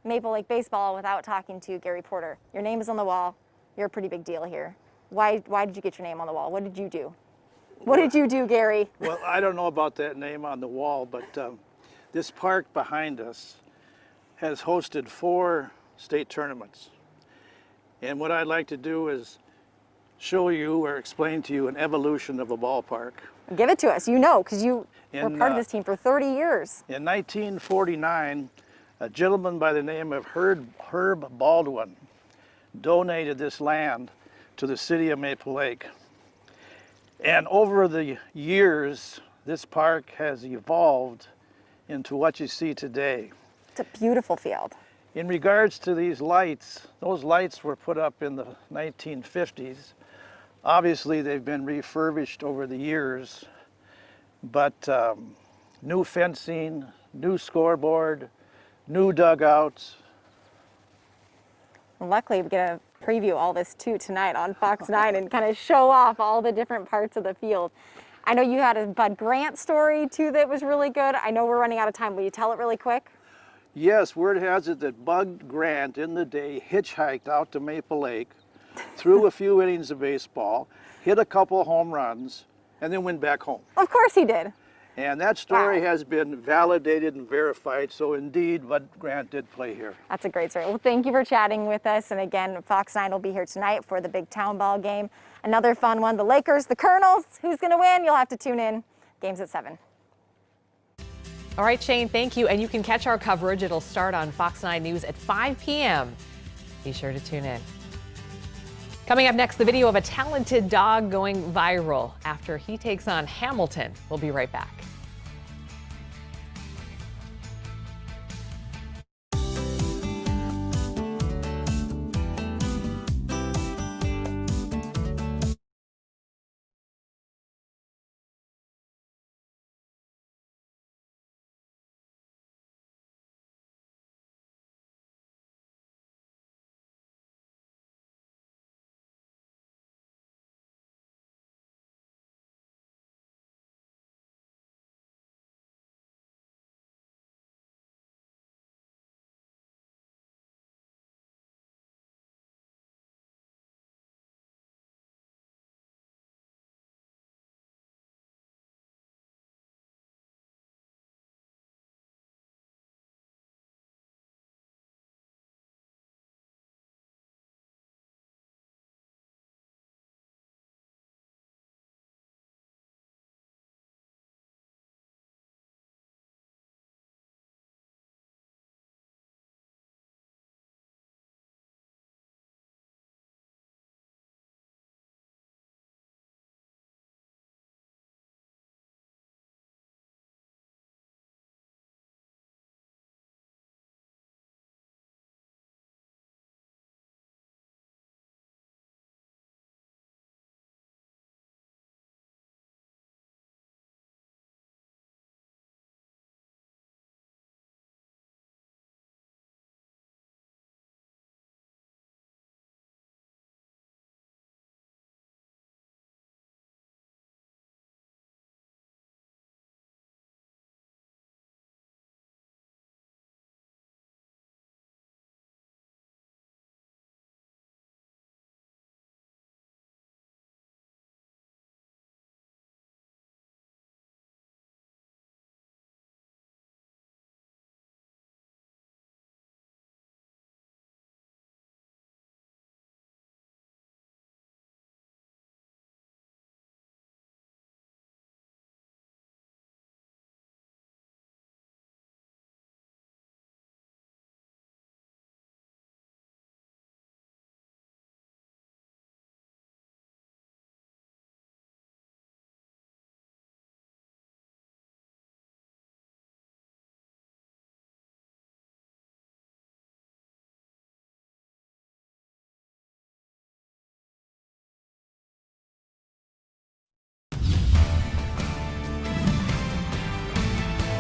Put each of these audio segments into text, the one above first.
Maple Lake baseball without talking to Gary Porter. Your name is on the wall. You're a pretty big deal here. Why did you get your name on the wall? What did you do? What did you do, Gary? Well, I don't know about that name on the wall, but this park behind us has hosted 4 state tournaments. And what I'd like to do is show you or explain to you an evolution of a ballpark. Give it to us, because you were part of this team for 30 years. In 1949, a gentleman by the name of Herb Baldwin donated this land to the city of Maple Lake. And over the years, this park has evolved into what you see today. It's a beautiful field. In regards to these lights, those lights were put up in the 1950s. Obviously, they've been refurbished over the years, but new fencing, new scoreboard, new dugouts. And luckily, we get to preview all this too tonight on Fox 9 and kind of show off all the different parts of the field. I know you had a Bud Grant story too that was really good. I know we're running out of time. Will you tell it really quick? Yes, word has it that Bud Grant in the day hitchhiked out to Maple Lake, threw a few innings of baseball, hit a couple home runs, and then went back home. Of course he did. And that story has been validated and verified, so indeed Bud Grant did play here. That's a great story. Well, thank you for chatting with us. And again, Fox 9 will be here tonight for the big town ball game. Another fun one, the Lakers, the Colonels. Who's going to win? You'll have to tune in. Game's at 7. All right, Shane, thank you. And you can catch our coverage. It'll start on Fox 9 News at 5 p.m. Be sure to tune in. Coming up next, the video of a talented dog going viral after he takes on Hamilton. We'll be right back.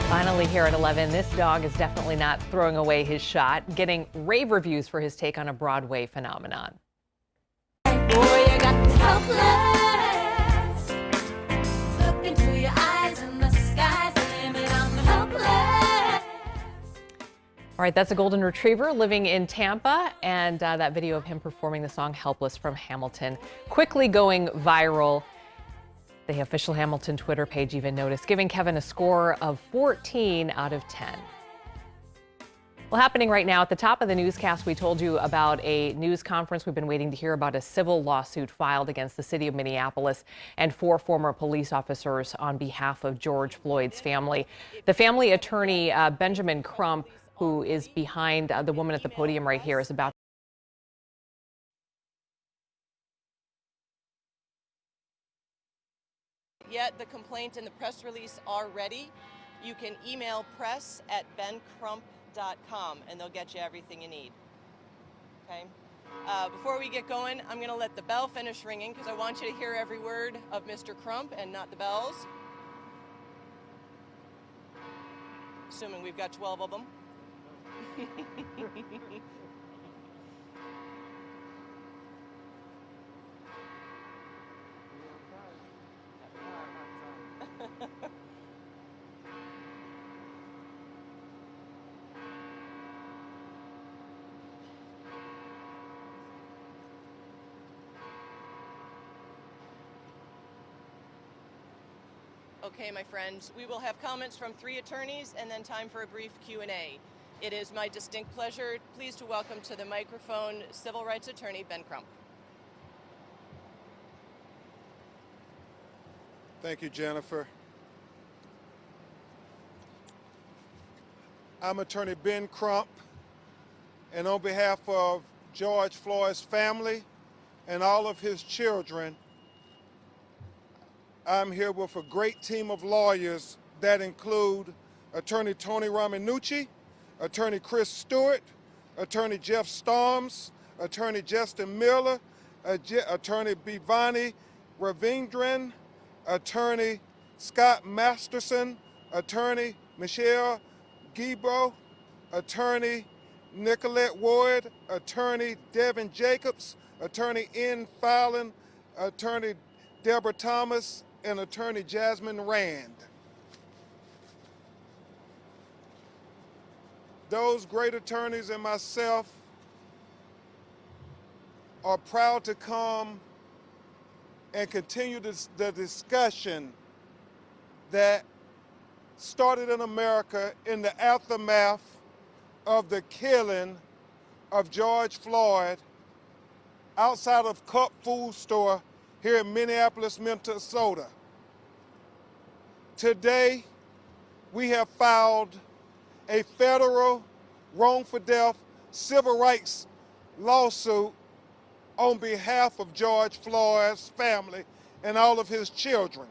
Finally here at 11, this dog is definitely not throwing away his shot, getting rave reviews for his take on a Broadway phenomenon. Boy, you got helpless. Look into your eyes and the sky's the limit. I'm helpless. All right, that's a golden retriever living in Tampa, and that video of him performing the song Helpless from Hamilton quickly going viral. The official Hamilton Twitter page even noticed, giving Kevin a score of 14 out of 10. Well, happening right now at the top of the newscast, we told you about a news conference. We've been waiting to hear about a civil lawsuit filed against the city of Minneapolis and 4 former police officers on behalf of George Floyd's family. The family attorney, Benjamin Crump, who is behind the woman at the podium right here, is about. Yet the complaint and the press release are ready. You can email press@bencrump.com and they'll get you everything you need. Okay? Before we get going, I'm going to let the bell finish ringing because I want you to hear every word of Mr. Crump and not the bells. Assuming we've got 12 of them. Okay, my friends, we will have comments from 3 attorneys and then time for a brief Q&A. It is my distinct pleasure, pleased to welcome to the microphone civil rights attorney Ben Crump. Thank you, Jennifer. I'm attorney Ben Crump, and on behalf of George Floyd's family and all of his children, I'm here with a great team of lawyers that include attorney Tony Raminucci, attorney Chris Stewart, attorney Jeff Storms, attorney Justin Miller, attorney Bivani Ravindran, attorney Scott Masterson, attorney Michelle Guibo, attorney Nicolette Ward, attorney Devin Jacobs, attorney N. Fallon, attorney Deborah Thomas, and attorney Jasmine Rand. Those great attorneys and myself are proud to come and continue the discussion that started in America in the aftermath of the killing of George Floyd outside of Cup Food Store here in Minneapolis, Minnesota. Today, we have filed a federal wrongful death civil rights lawsuit on behalf of George Floyd's family and all of his children.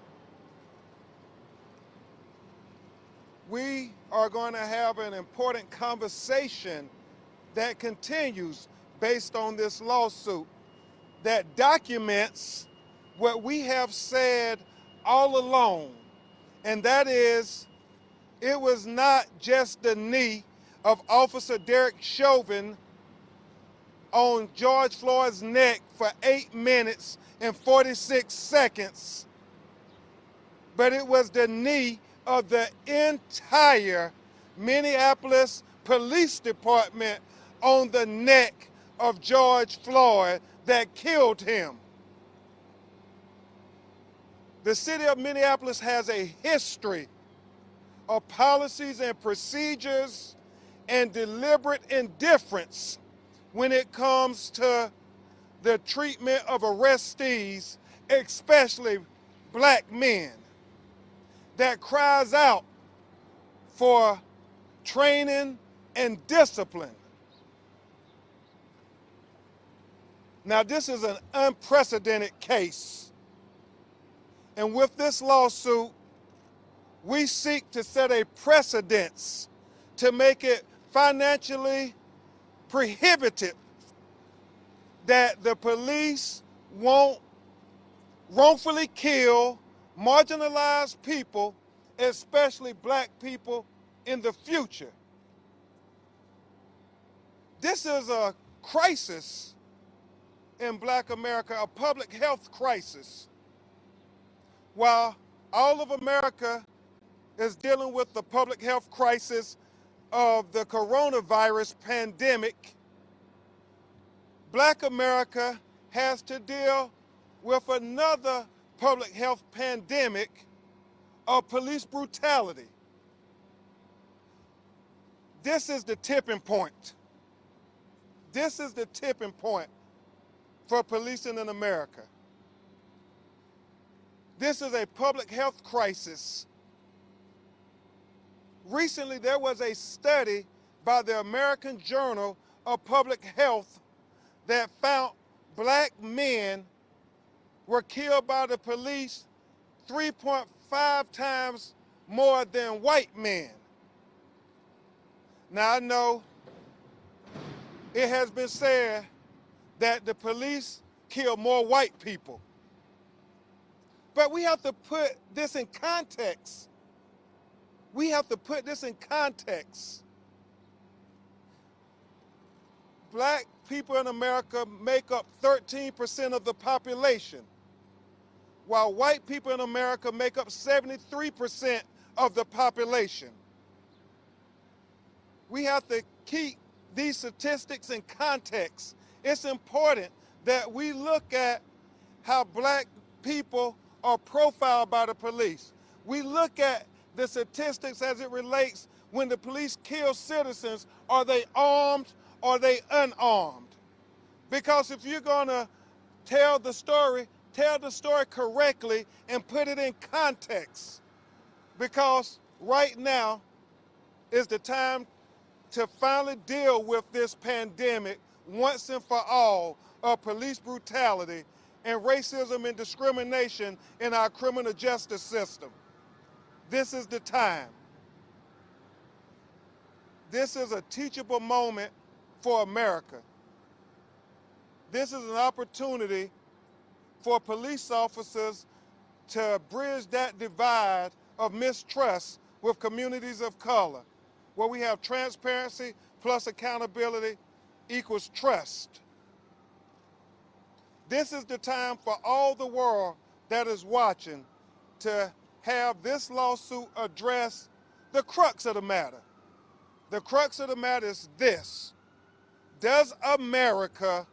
We are going to have an important conversation that continues based on this lawsuit that documents what we have said all along, and that is it was not just the knee of Officer Derek Chauvin on George Floyd's neck for 8 minutes and 46 seconds, but it was the knee of the entire Minneapolis Police Department on the neck of George Floyd that killed him. The city of Minneapolis has a history of policies and procedures and deliberate indifference when it comes to the treatment of arrestees, especially black men, that cries out for training and discipline. Now, this is an unprecedented case. And with this lawsuit, we seek to set a precedence to make it financially prohibitive that the police won't wrongfully kill marginalized people, especially black people, in the future. This is a crisis in Black America, a public health crisis. While all of America is dealing with the public health crisis, of the coronavirus pandemic, Black America has to deal with another public health pandemic of police brutality. This is the tipping point. This is the tipping point for policing in America. This is a public health crisis. Recently, there was a study by the American Journal of Public Health that found Black men were killed by the police 3.5 times more than white men. Now, I know it has been said that the police kill more white people, but we have to put this in context. We have to put this in context. Black people in America make up 13% of the population, while white people in America make up 73% of the population. We have to keep these statistics in context. It's important that we look at how Black people are profiled by the police. We look at the statistics as it relates when the police kill citizens. Are they armed? Are they unarmed? Because if you're gonna tell the story correctly and put it in context. Because right now is the time to finally deal with this pandemic once and for all of police brutality and racism and discrimination in our criminal justice system. This is the time. This is a teachable moment for America. This is an opportunity for police officers to bridge that divide of mistrust with communities of color, where we have transparency plus accountability equals trust. This is the time for all the world that is watching to have this lawsuit address the crux of the matter. The crux of the matter is this: does America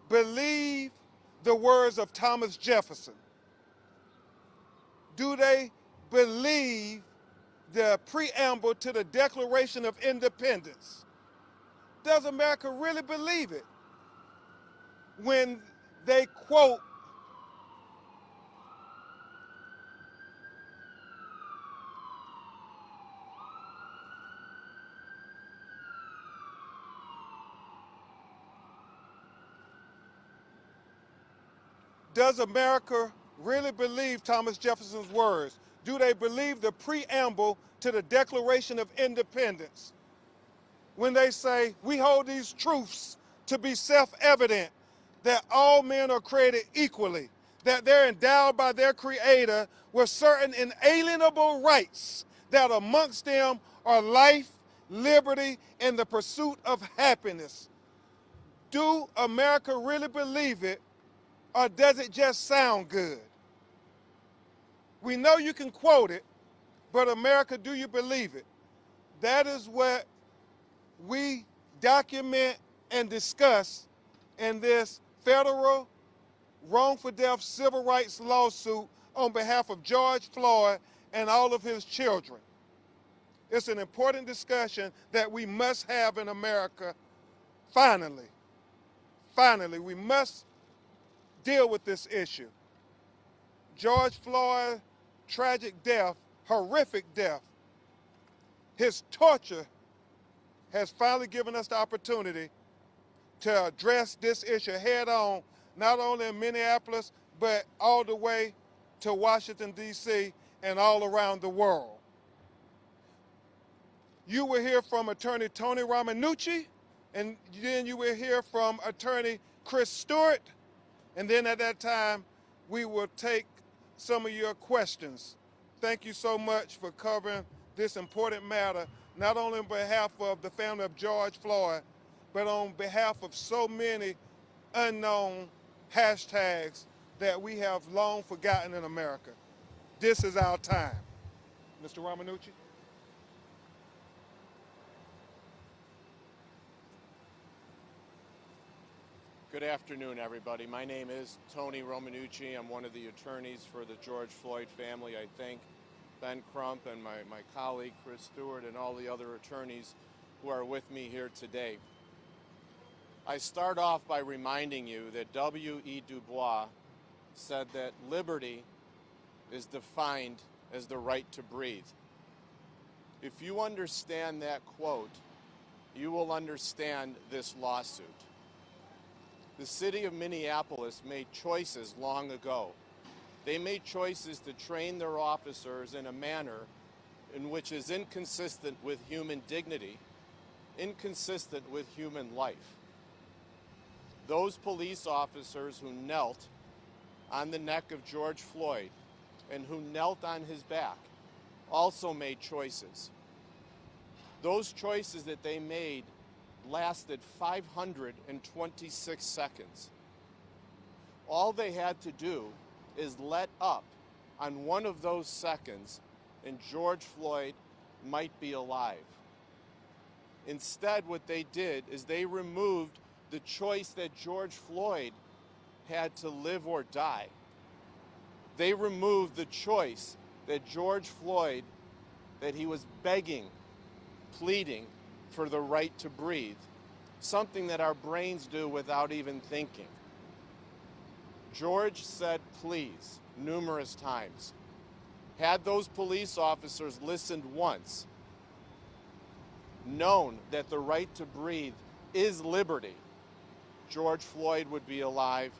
believe the words of Thomas Jefferson? Do they believe the preamble to the Declaration of Independence? Does America really believe it when they quote Does America really believe Thomas Jefferson's words? Do they believe the preamble to the Declaration of Independence when they say, we hold these truths to be self-evident, that all men are created equally, that they're endowed by their Creator with certain inalienable rights, that amongst them are life, liberty, and the pursuit of happiness? Do America really believe it, or does it just sound good? We know you can quote it, but America, do you believe it? That is what we document and discuss in this federal wrongful death civil rights lawsuit on behalf of George Floyd and all of his children. It's an important discussion that we must have in America. Finally, we must deal with this issue. George Floyd's tragic death, horrific death, his torture has finally given us the opportunity to address this issue head on, not only in Minneapolis, but all the way to Washington, D.C. and all around the world. You will hear from Attorney Tony Ramanucci, and then you will hear from Attorney Chris Stewart, and then at that time, we will take some of your questions. Thank you so much for covering this important matter, not only on behalf of the family of George Floyd, but on behalf of so many unknown hashtags that we have long forgotten in America. This is our time. Mr. Ramanucci? Good afternoon, everybody. My name is Tony Romanucci. I'm one of the attorneys for the George Floyd family. I thank Ben Crump and my colleague Chris Stewart and all the other attorneys who are with me here today. I start off by reminding you that W.E. Du Bois said that liberty is defined as the right to breathe. If you understand that quote, you will understand this lawsuit. The city of Minneapolis made choices long ago. They made choices to train their officers in a manner in which is inconsistent with human dignity, inconsistent with human life. Those police officers who knelt on the neck of George Floyd and who knelt on his back also made choices. Those choices that they made lasted 526 seconds. All they had to do is let up on one of those seconds and George Floyd might be alive. Instead, what they did is they removed the choice that George Floyd had to live or die. They removed the choice that George Floyd, that he was begging, pleading for the right to breathe, something that our brains do without even thinking. George said please numerous times. Had those police officers listened once, known that the right to breathe is liberty, George Floyd would be alive.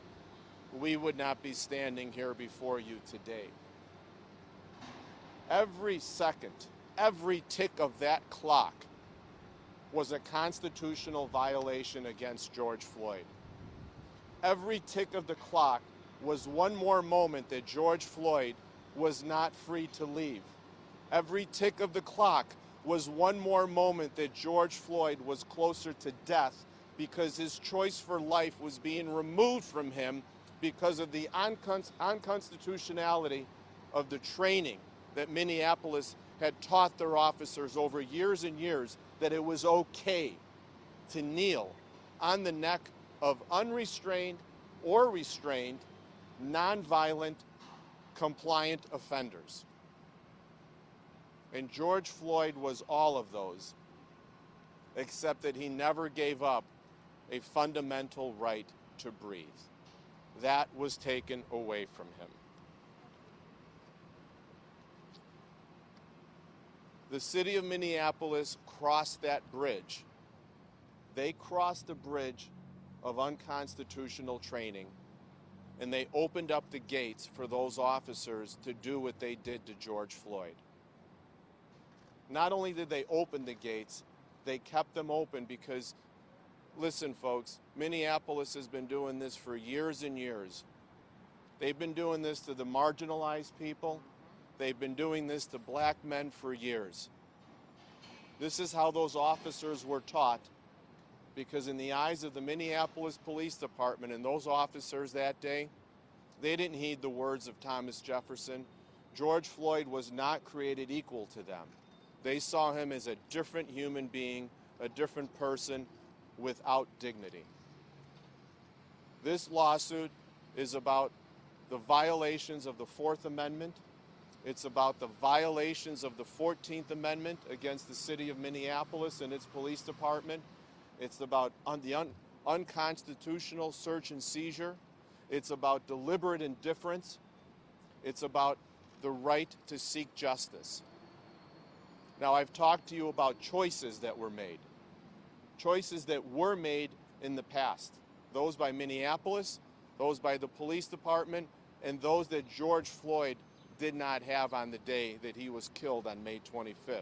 We would not be standing here before you today. Every second, every tick of that clock was a constitutional violation against George Floyd. Every tick of the clock was one more moment that George Floyd was not free to leave. Every tick of the clock was one more moment that George Floyd was closer to death because his choice for life was being removed from him because of the unconstitutionality of the training that Minneapolis had taught their officers over years and years, that it was okay to kneel on the neck of unrestrained or restrained, nonviolent, compliant offenders. And George Floyd was all of those, except that he never gave up a fundamental right to breathe. That was taken away from him. The city of Minneapolis crossed that bridge. They crossed the bridge of unconstitutional training, and they opened up the gates for those officers to do what they did to George Floyd. Not only did they open the gates, they kept them open because, listen folks, Minneapolis has been doing this for years and years. They've been doing this to the marginalized people. They've been doing this to black men for years. This is how those officers were taught, because in the eyes of the Minneapolis Police Department and those officers that day, they didn't heed the words of Thomas Jefferson. George Floyd was not created equal to them. They saw him as a different human being, a different person without dignity. This lawsuit is about the violations of the Fourth Amendment. It's about the violations of the 14th Amendment against the city of Minneapolis and its police department. It's about the unconstitutional search and seizure. It's about deliberate indifference. It's about the right to seek justice. Now, I've talked to you about choices that were made. Choices that were made in the past. Those by Minneapolis, those by the police department, and those that George Floyd did not have on the day that he was killed on May 25th.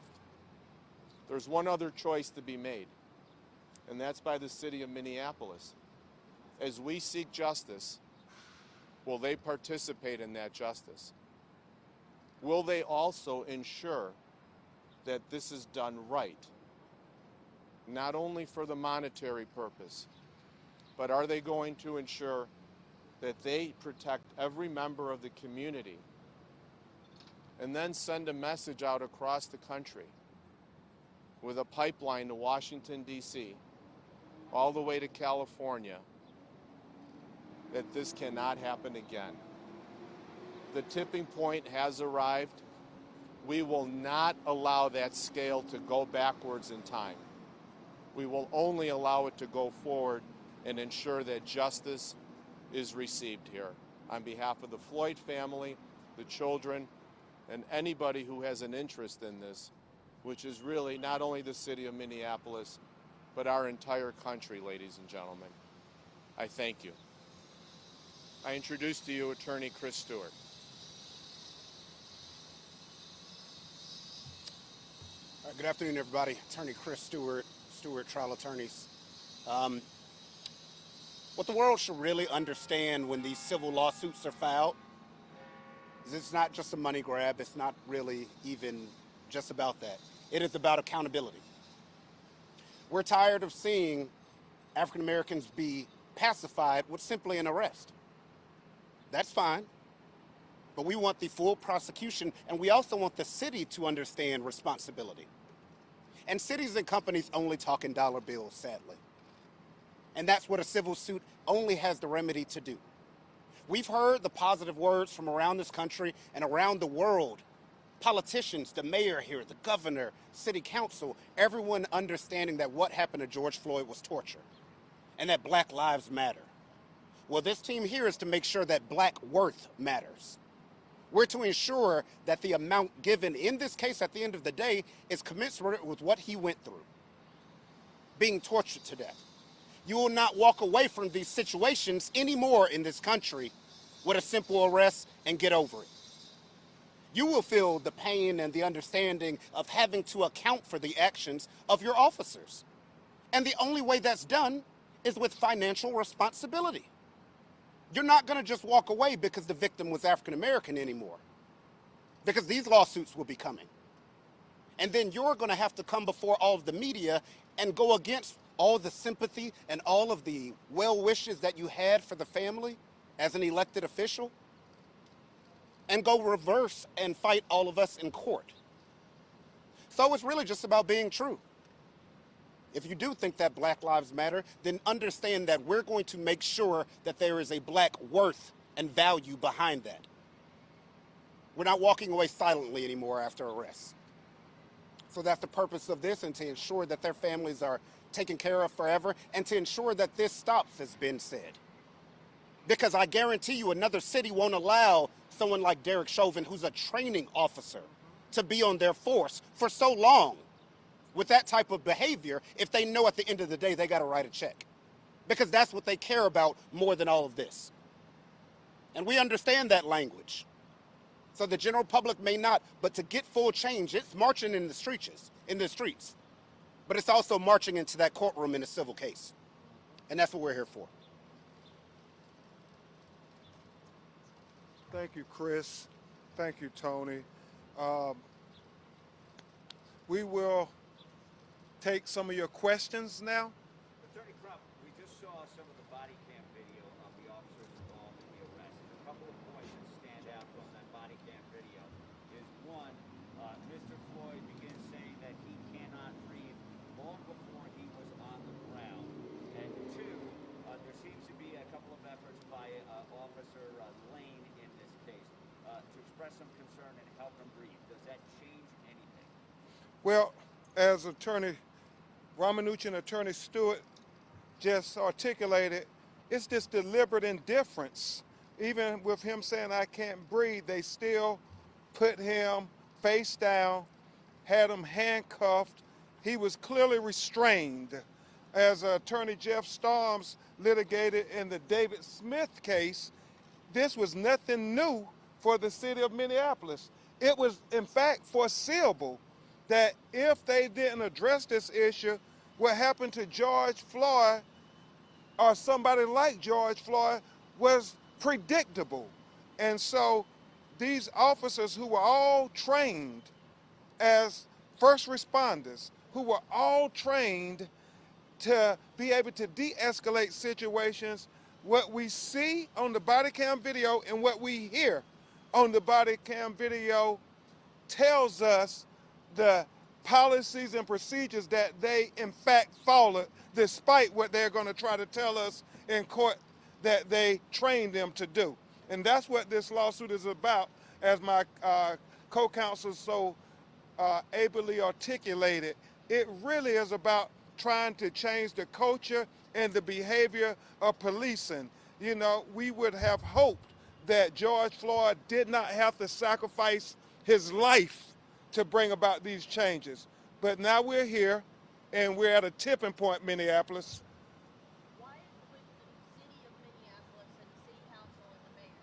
There's one other choice to be made, and that's by the city of Minneapolis. As we seek justice, will they participate in that justice? Will they also ensure that this is done right? Not only for the monetary purpose, but are they going to ensure that they protect every member of the community and then send a message out across the country with a pipeline to Washington, D.C., all the way to California, that this cannot happen again. The tipping point has arrived. We will not allow that scale to go backwards in time. We will only allow it to go forward and ensure that justice is received here. On behalf of the Floyd family, the children, and anybody who has an interest in this, which is really not only the city of Minneapolis, but our entire country, ladies and gentlemen, I thank you. I introduce to you Attorney Chris Stewart. Good afternoon, everybody. Attorney Chris Stewart, Stewart Trial Attorneys. What the world should really understand when these civil lawsuits are filed is it's not just a money grab. It's not really even just about that. It is about accountability. We're tired of seeing African Americans be pacified with simply an arrest. That's fine, but we want the full prosecution, and we also want the city to understand responsibility. And cities and companies only talk in dollar bills, sadly. And that's what a civil suit only has the remedy to do. We've heard the positive words from around this country and around the world. Politicians, the mayor here, the governor, city council, everyone understanding that what happened to George Floyd was torture and that Black lives matter. Well, this team here is to make sure that Black worth matters. We're to ensure that the amount given in this case at the end of the day is commensurate with what he went through, being tortured to death. You will not walk away from these situations anymore in this country with a simple arrest and get over it. You will feel the pain and the understanding of having to account for the actions of your officers. And the only way that's done is with financial responsibility. You're not going to just walk away because the victim was African American anymore, because these lawsuits will be coming. And then you're going to have to come before all of the media and go against all the sympathy and all of the well wishes that you had for the family as an elected official, and go reverse and fight all of us in court. So it's really just about being true. If you do think that Black lives matter, then understand that we're going to make sure that there is a Black worth and value behind that. We're not walking away silently anymore after arrests. So that's the purpose of this, and to ensure that their families are taken care of forever, and to ensure that this stops, has been said. Because I guarantee you another city won't allow someone like Derek Chauvin, who's a training officer, to be on their force for so long with that type of behavior if they know at the end of the day they got to write a check. Because that's what they care about more than all of this. And we understand that language. So the general public may not, but to get full change, it's marching in the streets, but it's also marching into that courtroom in a civil case. And that's what we're here for. Thank you, Chris. Thank you, Tony. We will take some of your questions now. Attorney Crump, we just saw some of the body cam video of the officers involved in the arrest. A couple of points that stand out from that body cam video is one, Mr. Floyd begins saying that he cannot breathe long before he was on the ground. And two, there seems to be a couple of efforts by Officer Lane in this case to express some concern and help him breathe. Does that change anything? Well, as Attorney Ramanujan and Attorney Stewart just articulated, it's this deliberate indifference. Even with him saying, I can't breathe, they still put him face down, had him handcuffed. He was clearly restrained. As Attorney Jeff Storms litigated in the David Smith case, this was nothing new for the city of Minneapolis. It was, in fact, foreseeable that if they didn't address this issue, what happened to George Floyd or somebody like George Floyd was predictable. And so these officers, who were all trained as first responders, who were all trained to be able to de-escalate situations, what we see on the body cam video and what we hear on the body cam video tells us the policies and procedures that they in fact followed, despite what they're going to try to tell us in court that they trained them to do. And that's what this lawsuit is about, as my co-counsel so ably articulated. It really is about trying to change the culture and the behavior of policing. You know, we would have hoped that George Floyd did not have to sacrifice his life to bring about these changes. But now we're here, and we're at a tipping point, Minneapolis. Why would the City of Minneapolis and the City Council and the mayor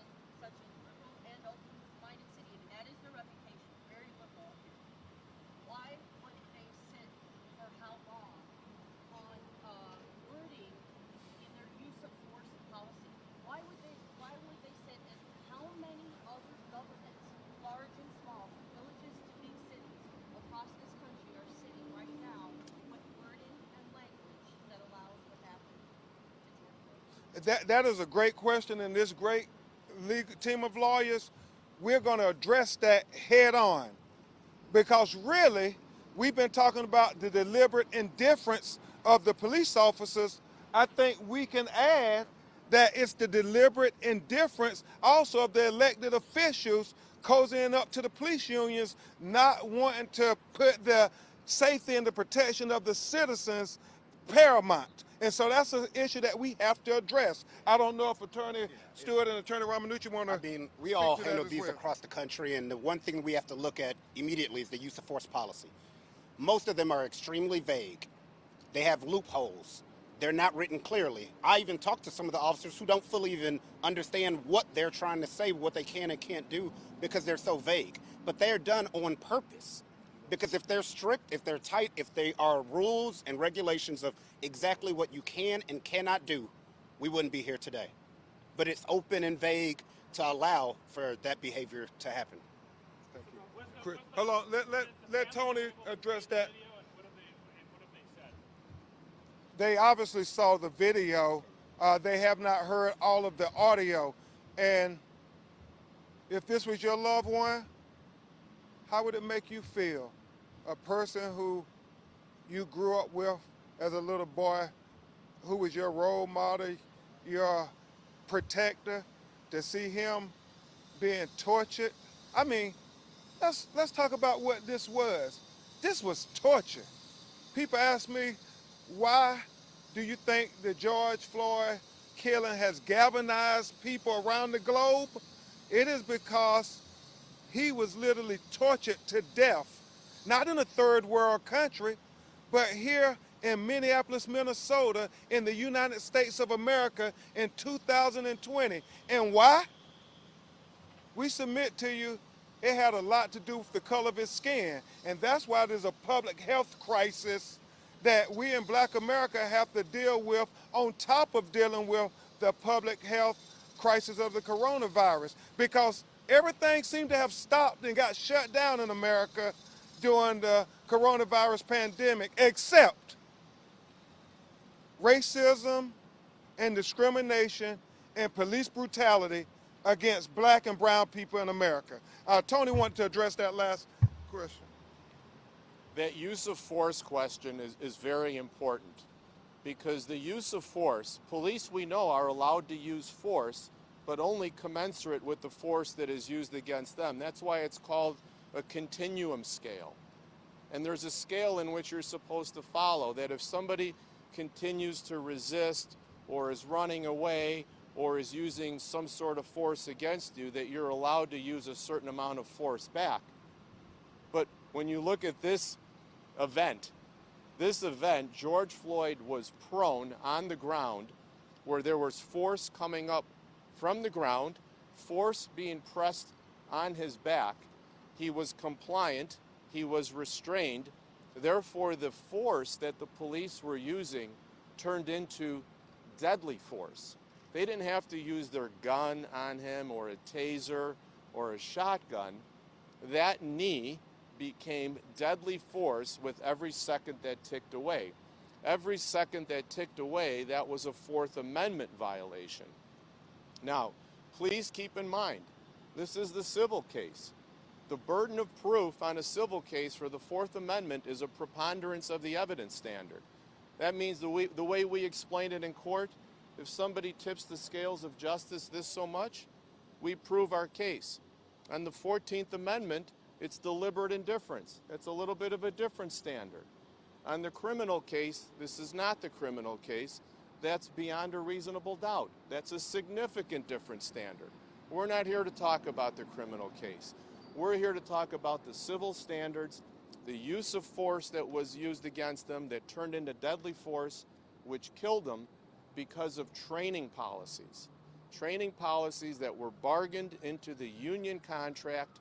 in such a liberal and open-minded city, and that is their reputation, very liberal, why would they sit for how long on wording in their use of force policy? Why would they sit, and how many other governments, large and small, from villages to big cities across this country, are sitting right now with wording and language that allows what happened to George Floyd? That is a great question, and this great legal team of lawyers, we're going to address that head on. Because really, we've been talking about the deliberate indifference of the police officers. I think we can add that it's the deliberate indifference also of the elected officials cozying up to the police unions, not wanting to put the safety and the protection of the citizens paramount. And so that's an issue that we have to address. I don't know if Attorney Stewart and Attorney Ramanucci want to. I mean, we all handle these across the country, and the one thing we have to look at immediately is the use of force policy. Most of them are extremely vague. They have loopholes. They're not written clearly. I even talked to some of the officers who don't fully even understand what they're trying to say, what they can and can't do, because they're so vague. But they're done on purpose. Because if they're strict, if they're tight, if they are rules and regulations of exactly what you can and cannot do, we wouldn't be here today. But it's open and vague to allow for that behavior to happen. Thank you. Hold on, let Tony address that. They obviously saw the video. They have not heard all of the audio. And if this was your loved one, how would it make you feel? A person who you grew up with as a little boy, who was your role model, your protector, to see him being tortured. I mean, let's talk about what this was. This was torture. People ask me, why do you think the George Floyd killing has galvanized people around the globe? It is because he was literally tortured to death, not in a third world country, but here in Minneapolis, Minnesota, in the United States of America in 2020. And why? We submit to you, it had a lot to do with the color of his skin. And that's why there's a public health crisis that we in Black America have to deal with, on top of dealing with the public health crisis of the coronavirus. Because everything seemed to have stopped and got shut down in America during the coronavirus pandemic, except racism and discrimination and police brutality against Black and brown people in America. Tony wanted to address that last question. That use of force question is very important, because the use of force, police we know are allowed to use force, but only commensurate with the force that is used against them. That's why it's called a continuum scale. And there's a scale in which you're supposed to follow, that if somebody continues to resist or is running away or is using some sort of force against you, that you're allowed to use a certain amount of force back. But when you look at this event, George Floyd was prone on the ground, where there was force coming up from the ground, force being pressed on his back. He was compliant, he was restrained. Therefore, the force that the police were using turned into deadly force. They didn't have to use their gun on him or a taser or a shotgun. That knee became deadly force with every second that ticked away. Every second that ticked away, that was a Fourth Amendment violation. Now, please keep in mind, this is the civil case. The burden of proof on a civil case for the Fourth Amendment is a preponderance of the evidence standard. That means the way we explain it in court, If somebody tips the scales of justice this so much, we prove our case. On the 14th Amendment, it's deliberate indifference. It's a little bit of a different standard. On the criminal case, this is not the criminal case. That's beyond a reasonable doubt. That's a significant different standard. We're not here to talk about the criminal case. We're here to talk about the civil standards, the use of force that was used against them that turned into deadly force, which killed them because of training policies. Training policies that were bargained into the union contract,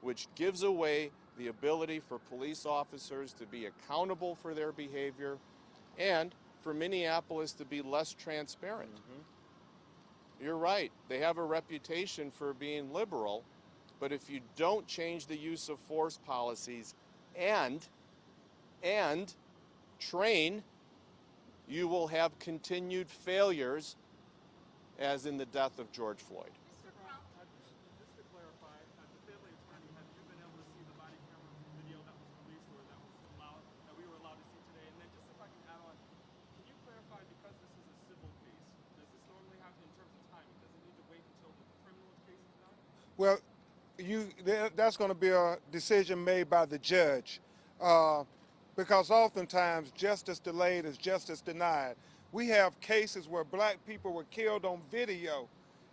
which gives away the ability for police officers to be accountable for their behavior and for Minneapolis to be less transparent. You're right, they have a reputation for being liberal, but if you don't change the use of force policies and train, you will have continued failures, as in the death of George Floyd. Just to clarify, as a family attorney, have you been able to see the body camera video that was released or that we were allowed to see today? And then just if I can add on, can you clarify, because this is a civil case, does this normally happen in terms of timing? Does it need to wait until the criminal case is done? Well, that's going to be a decision made by the judge, because oftentimes justice delayed is justice denied. We have cases where black people were killed on video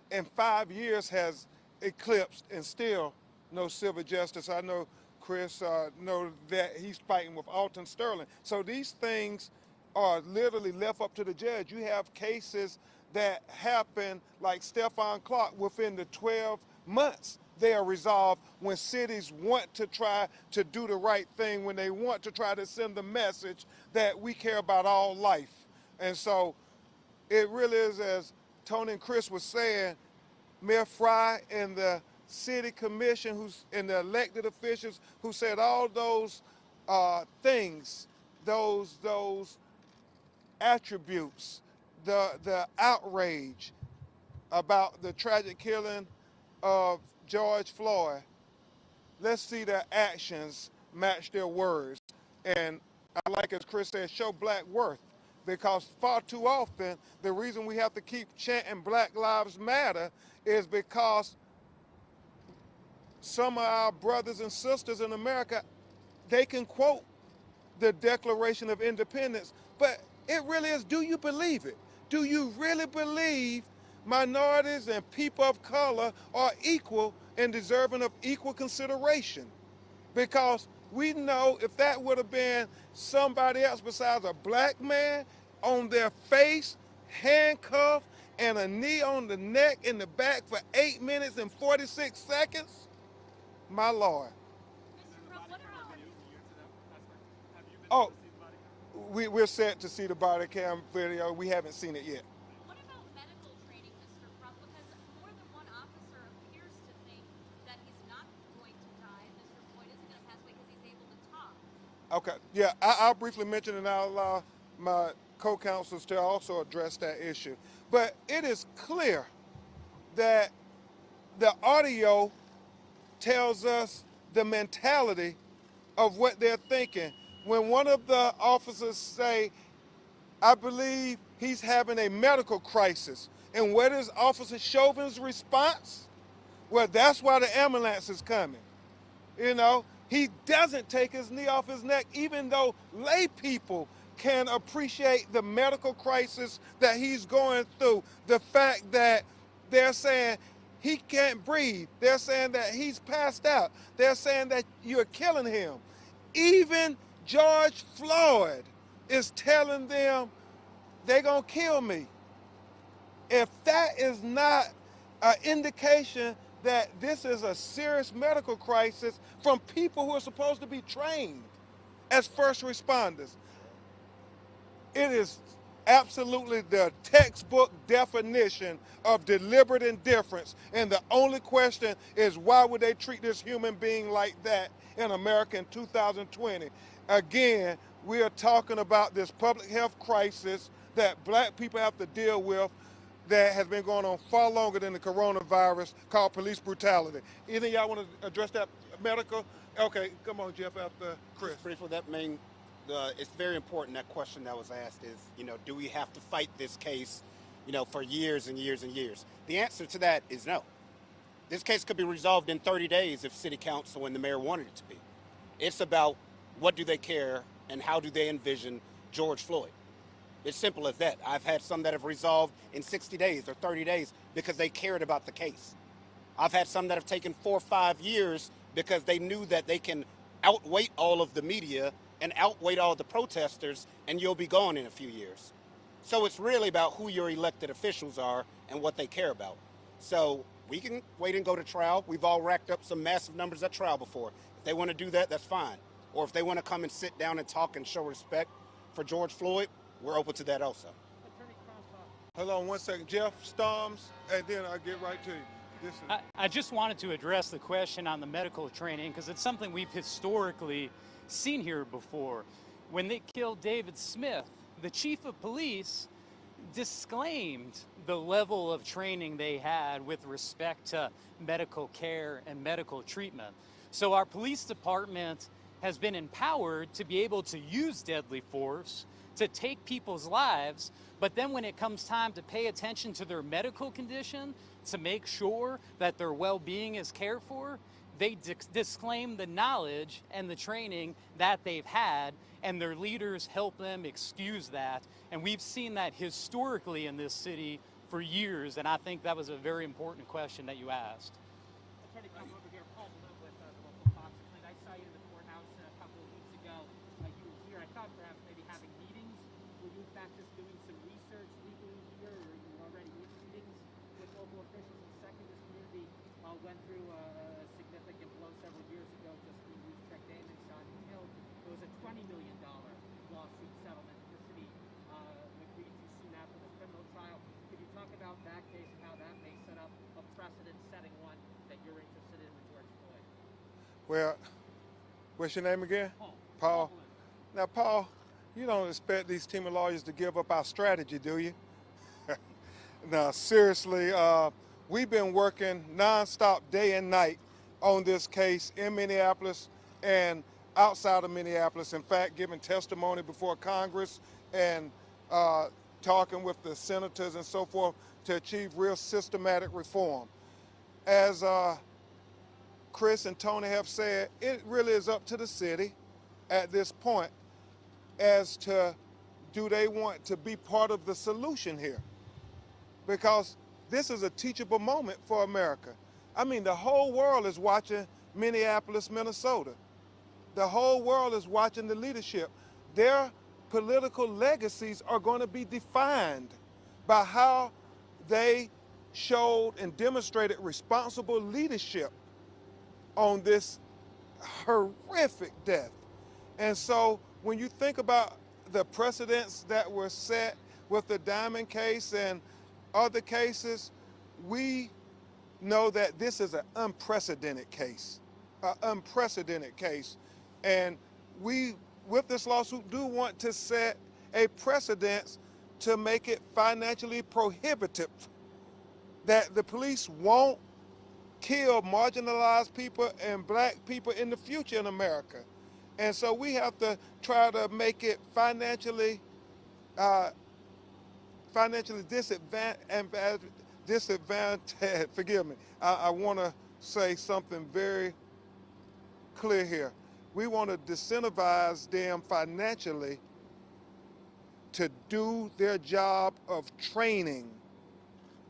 and 5 years has eclipsed and still no civil justice. I know Chris know that he's fighting with Alton Sterling. So these things are literally left up to the judge. You have cases that happen like Stephon Clark within the 12 months. They are resolved when cities want to try to do the right thing, when they want to try to send the message that we care about all life. And so it really is, as Tony and Chris was saying, Mayor Fry and the city commission and the elected officials who said all those things, those attributes, the outrage about the tragic killing of George Floyd, let's see their actions match their words. And I like, as Chris said, show black worth. Because far too often, the reason we have to keep chanting Black Lives Matter is because some of our brothers and sisters in America, they can quote the Declaration of Independence, but it really is, do you believe it? Do you really believe minorities and people of color are equal and deserving of equal consideration? Because we know if that would have been somebody else besides a black man, on their face, handcuffed, and a knee on the neck in the back for 8 minutes and 46 seconds, my Lord. Oh, we're set to see the body cam video. We haven't seen it yet. What about medical training, Mr. Crump? Because more than one officer appears to think that he's not going to die and Mr. Floyd isn't going to pass away because he's able to talk. Okay, yeah, I'll briefly mention and I'll allow my co-counsels to also address that issue. But it is clear that the audio tells us the mentality of what they're thinking. When one of the officers say, I believe he's having a medical crisis, and what is Officer Chauvin's response? Well, that's why the ambulance is coming. You know, he doesn't take his knee off his neck, even though lay people can appreciate the medical crisis that he's going through. The fact that they're saying he can't breathe. They're saying that he's passed out. They're saying that you're killing him. Even George Floyd is telling them they're gonna kill me. If that is not an indication that this is a serious medical crisis from people who are supposed to be trained as first responders, it is absolutely the textbook definition of deliberate indifference. And the only question is, why would they treat this human being like that in America in 2020? Again, we are talking about this public health crisis that black people have to deal with that has been going on far longer than the coronavirus, called police brutality. Either y'all want to address that medical? Okay, come on, Jeff, after Chris. Just briefly, it's very important, that question that was asked is, do we have to fight this case for years and years and years? The answer to that is no. This case could be resolved in 30 days if city council and the mayor wanted it to be. It's about what do they care and how do they envision George Floyd. It's simple as that. I've had some that have resolved in 60 days or 30 days because they cared about the case. I've had some that have taken 4 or 5 years because they knew that they can outweight all of the media and outweight all the protesters, and you'll be gone in a few years. So it's really about who your elected officials are and what they care about. So we can wait and go to trial. We've all racked up some massive numbers at trial before. If they want to do that, that's fine. Or if they want to come and sit down and talk and show respect for George Floyd, we're open to that also. Hold on one second. Jeff Storms, and then I'll get right to you. This is... I just wanted to address the question on the medical training because it's something we've historically seen here before. When they killed David Smith, the chief of police disclaimed the level of training they had with respect to medical care and medical treatment. So our police department has been empowered to be able to use deadly force to take people's lives, but then when it comes time to pay attention to their medical condition, to make sure that their well-being is cared for, they disclaim the knowledge and the training that they've had, and their leaders help them excuse that. And we've seen that historically in this city for years, and I think that was a very important question that you asked. Attorney Crump over here, Paul Blue with the local Fox. I saw you in the courthouse a couple of weeks ago. You were here. I thought perhaps maybe having meetings. Were you in fact just doing some research legally here, or you already in meetings with local officials? And second, this community went through a significant blow several years ago. Just we used Trek Damon shot and killed. There was a $20 million lawsuit settlement that the city agreed to soon after the criminal trial. Could you talk about that case and how that may set up a precedent-setting one that you're interested in with George Floyd? Well, what's your name again? Paul. Now, Paul, you don't expect these team of lawyers to give up our strategy, do you? No, seriously, we've been working nonstop day and night on this case in Minneapolis and outside of Minneapolis. In fact, giving testimony before Congress and talking with the senators and so forth to achieve real systematic reform. As Chris and Tony have said, it really is up to the city at this point as to do they want to be part of the solution here? Because this is a teachable moment for America. I mean, the whole world is watching Minneapolis, Minnesota. The whole world is watching the leadership. Their political legacies are going to be defined by how they showed and demonstrated responsible leadership on this horrific death. And so when you think about the precedents that were set with the Diamond case and other cases, we know that this is an unprecedented case, And we, with this lawsuit, do want to set a precedent to make it financially prohibitive, that the police won't kill marginalized people and black people in the future in America. And so we have to try to make it financially disadvantaged. Forgive me. I want to say something very clear here. We want to disincentivize them financially to do their job of training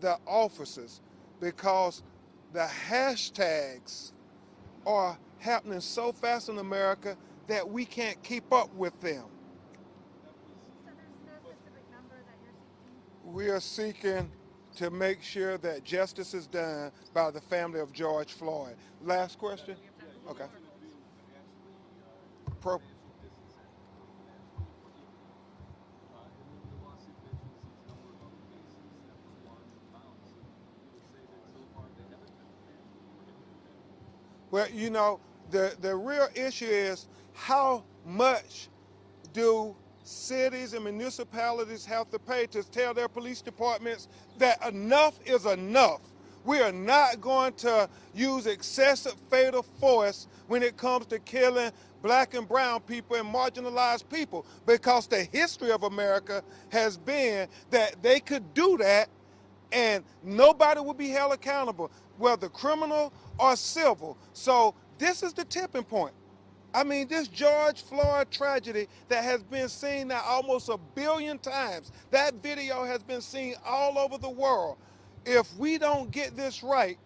the officers, because the hashtags are happening so fast in America that we can't keep up with them. So there's no specific number that you're seeking? We are seeking to make sure that justice is done by the family of George Floyd. Last question? Okay. Well, you know, the real issue is how much do cities and municipalities have to pay to tell their police departments that enough is enough. We are not going to use excessive fatal force when it comes to killing black and brown people and marginalized people, because the history of America has been that they could do that and nobody would be held accountable, whether criminal or civil. So this is the tipping point. I mean, this George Floyd tragedy that has been seen now almost 1 billion times, that video has been seen all over the world. If we don't get this right,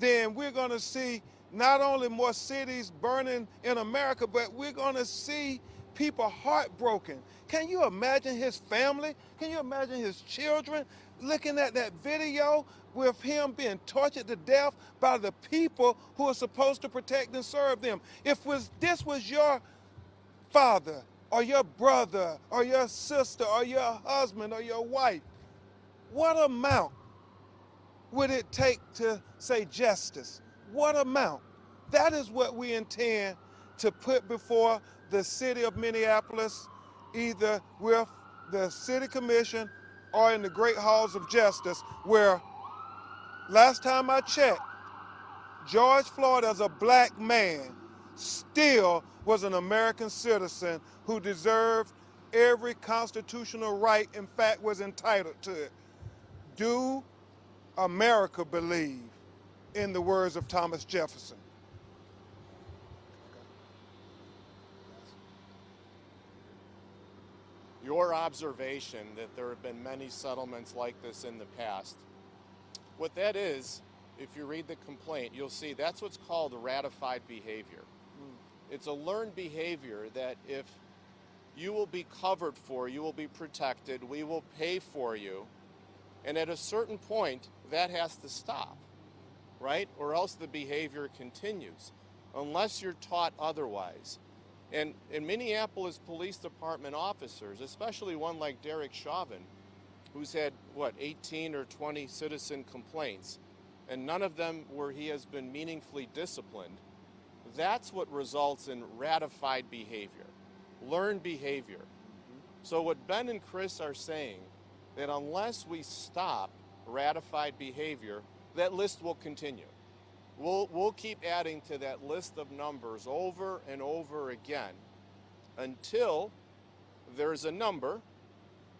then we're going to see not only more cities burning in America, but we're going to see people heartbroken. Can you imagine his family? Can you imagine his children looking at that video with him being tortured to death by the people who are supposed to protect and serve them? If this was your father or your brother or your sister or your husband or your wife, what amount would it take to say justice? What amount? That is what we intend to put before the city of Minneapolis, either with the city commission or in the great halls of justice, where last time I checked, George Floyd, as a black man, still was an American citizen who deserved every constitutional right, in fact, was entitled to it. Do America believe, in the words of Thomas Jefferson? Your observation that there have been many settlements like this in the past, what that is, if you read the complaint, you'll see that's what's called ratified behavior. It's a learned behavior that if you will be covered for, you will be protected, we will pay for you, and at a certain point, that has to stop, right? Or else the behavior continues, unless you're taught otherwise. And in Minneapolis Police Department officers, especially one like Derek Chauvin, who's had, 18 or 20 citizen complaints, and none of them where he has been meaningfully disciplined, that's what results in ratified behavior, learned behavior. So what Ben and Chris are saying, that unless we stop ratified behavior, that list will continue. We'll keep adding to that list of numbers over and over again until there's a number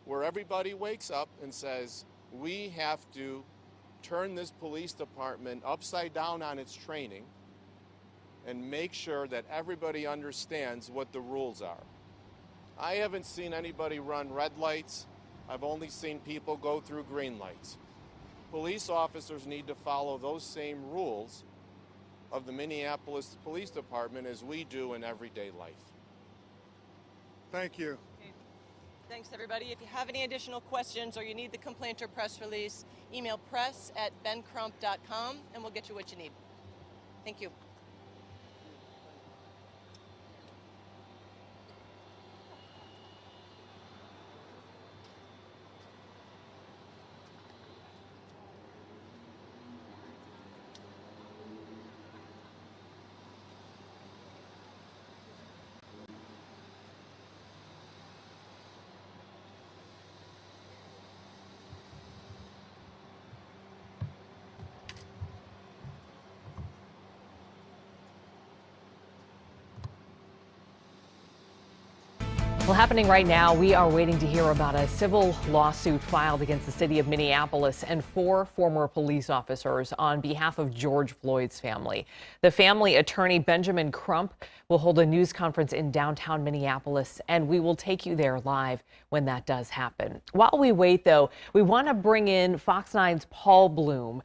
where everybody wakes up and says, we have to turn this police department upside down on its training and make sure that everybody understands what the rules are. I haven't seen anybody run red lights. I've only seen people go through green lights. Police officers need to follow those same rules of the Minneapolis Police Department as we do in everyday life. Thank you. Okay. Thanks, everybody. If you have any additional questions or you need the complaint or press release, email press@bencrump.com and we'll get you what you need. Thank you. Well, happening right now, we are waiting to hear about a civil lawsuit filed against the city of Minneapolis and 4 former police officers on behalf of George Floyd's family. The family attorney, Benjamin Crump, will hold a news conference in downtown Minneapolis, and we will take you there live when that does happen. While we wait, though, we want to bring in Fox 9's Paul Bloom.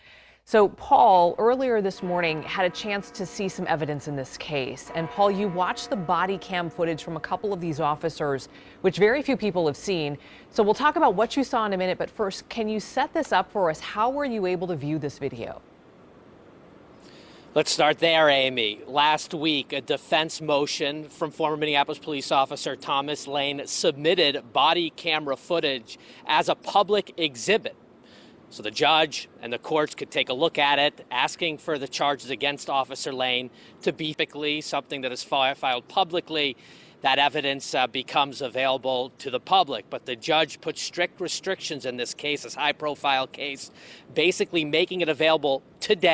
So, Paul, earlier this morning had a chance to see some evidence in this case. And Paul, you watched the body cam footage from a couple of these officers, which very few people have seen. So we'll talk about what you saw in a minute, but first, can you set this up for us? How were you able to view this video? Let's start there, Amy. Last week, a defense motion from former Minneapolis police officer Thomas Lane submitted body camera footage as a public exhibit. So the judge and the courts could take a look at it, asking for the charges against Officer Lane to be typically something that is filed publicly. that evidence becomes available to the public. But the judge put strict restrictions in this case, this high-profile case, basically making it available today.